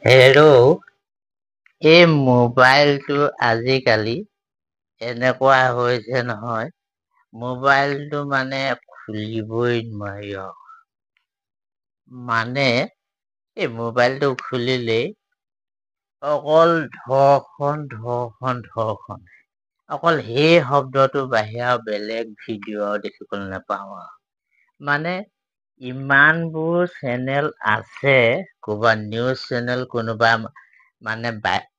হেৰৌ এই মোবাইলটো আজিকালি এনেকুৱা হৈছে নহয়, মোবাইলটো মানে খুলিবই নোৱাৰি আৰু। মানে এই মোবাইলটো খুলিলেই অকল ধৰ্ষণ। অকল সেই শব্দটো বাহিৰে আৰু বেলেগ ভিডিঅ' দেখিবলৈ নাপাওঁ আৰু। মানে ইমানবোৰ চেনেল আছে, ক'ৰবাত নিউজ চেনেল, কোনোবা মানে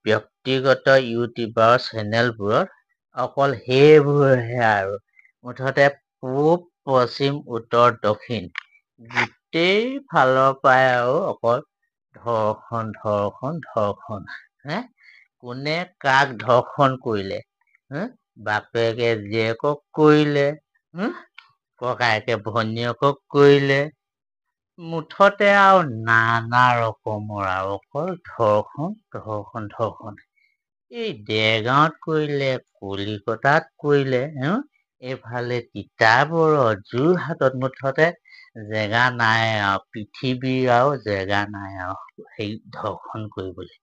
ব্যক্তিগত ইউটিউবাৰ চেনেলবোৰত অকল সেইবোৰহে আৰু। মুঠতে পূব, পশ্চিম, উত্তৰ, দক্ষিণ গোটেই ফালৰ পৰাই আৰু অকল ধৰ্ষণ। কোনে কাক ধৰ্ষণ কৰিলে, বাপেকে জীয়েকক কৰিলে, ককায়েকে ভনীয়েকক কৰিলে, মুঠতে আৰু নানা ৰকমৰ আৰু অকল ধৰ্ষণ। এই দেৰগাঁৱত কৰিলে, কলিকতাত কৰিলে, এইফালে তিতাবৰত, যোৰহাটত, মুঠতে জেগা নাই আৰু, পৃথিৱীৰ আৰু জেগা নাই আৰু সেই ধৰ্ষণ কৰিবলৈ।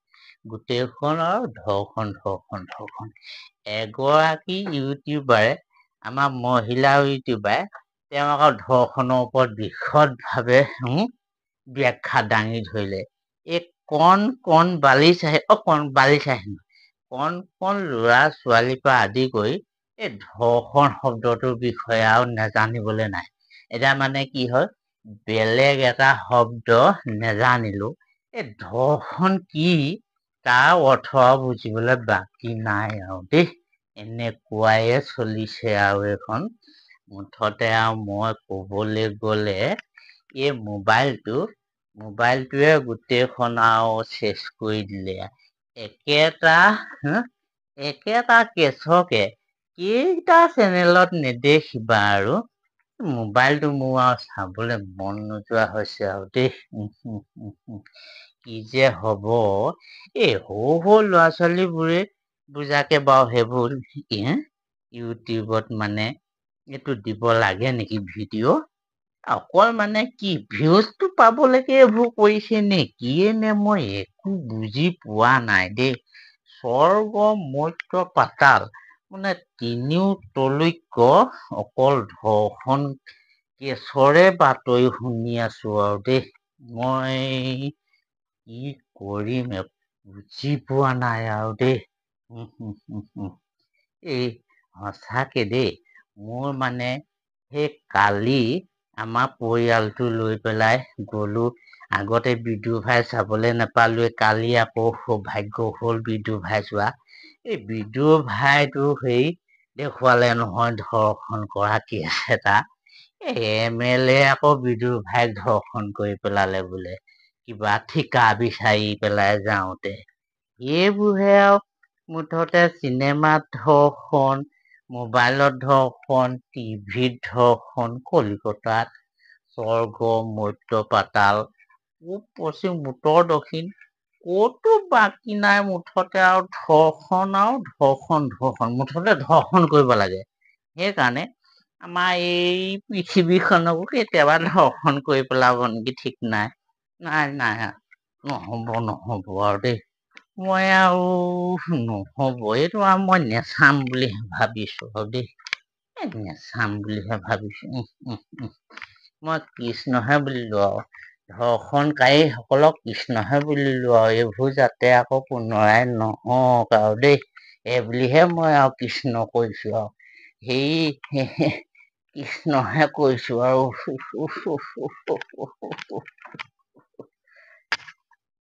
গোটেইখন আৰু ধৰ্ষণ। এগৰাকী ইউটিউবাৰে, আমাৰ মহিলা ইউটিউবাৰে, তেওঁ আকৌ ধৰ্ষণৰ ওপৰত বিশদভাৱে ব্যাখ্যা দাঙি ধৰিলে। এই কণ বালিচাহী কণ ল'ৰা ছোৱালীৰ পৰা আদি কৰি এই ধৰ্ষণ শব্দটোৰ বিষয়ে আৰু নেজানিবলৈ নাই। এতিয়া মানে কি হয়, বেলেগ এটা শব্দ নেজানিলো, এই ধৰ্ষণ কি তাৰ অৰ্থ বুজিবলৈ বাকী নাই আৰু দেই। এনেকুৱায়ে চলিছে আৰু এইখন। মুঠতে আৰু মই কবলৈ গলে, এই মোবাইলটোৱে গোটেইখন আৰু চেচ কৰি দিলে। একেটা কেছকে কেইটা চেনেলত নেদেখিবা আৰু। মোবাইলটো মোৰ আৰু চাবলৈ মন নোযোৱা হৈছে আৰু দেই। কি যে হব, এই সৰু ল'ৰা ছোৱালীবোৰে বুজাকে বাৰু সেইবোৰ ইউটিউবত মানে এইটো দিব লাগে নেকি ভিডিঅ'? অকল মানে কি ভিউজটো পাবলৈকে এইবোৰ কৰিছে নে কিয়ে নে, মই একো বুজি পোৱা নাই দেই। স্বৰ্গ মৰ্ত্য পাতাল, মানে তিনিও তলৈক্য অকল ধৰ্ষণ কেছৰে বাতৰি শুনি আছো আৰু দেই। মই কি কৰিম বুজি পোৱা নাই আৰু দেই। এই সঁচাকে দেই, মোৰ মানে সেই কালি আমাৰ পৰিয়ালটো লৈ পেলাই গলো। আগতে বিদুৰ ভাই চাবলৈ নাপালোৱে, কালি আকৌ সৌভাগ্য হ'ল বিদুৰ ভাই চোৱা। এই বিদুৰ ভাইটো সেই দেখুৱালে নহয় ধৰ্ষণ কৰা কেছ এটা। MLA আকৌ বিদুৰ ভাইক ধৰ্ষণ কৰি পেলালে বোলে। কিবা ঠিকা বিচাৰি পেলাই যাওঁতে। এইবোৰহে আৰু, মুঠতে চিনেমাত ধৰ্ষণ, মোবাইলত ধৰ্ষণ, টিভিত ধৰ্ষণ, কলিকতাত স্বৰ্গ মৰ্ত্য পাতাল, পূব পশ্চিম উত্তৰ দক্ষিণ ক'তো বাকী নাই, মুঠতে আৰু ধৰ্ষণ। মুঠতে ধৰ্ষণ কৰিব লাগে। সেইকাৰণে আমাৰ এই পৃথিৱীখনকো কেতিয়াবা ধৰ্ষণ কৰি পেলাব নেকি ঠিক নাই। নাই, নহ'ব আৰু দেই। মই আৰু নহ'ব, এইটো আৰু মই নেচাম বুলি ভাবিছো আৰু দেই। নেচাম বুলিহে ভাবিছো। মই কৃষ্ণহে বুলিলো আৰু। ধৰ্ষণকাৰী সকলক কৃষ্ণহে বুলিলো আৰু, এইবোৰ যাতে আকৌ পুনৰাই নহওক আৰু দেই। এই বুলিহে মই আৰু কৃষ্ণ কৈছো আৰু। সেই কৃষ্ণহে কৈছো আৰু।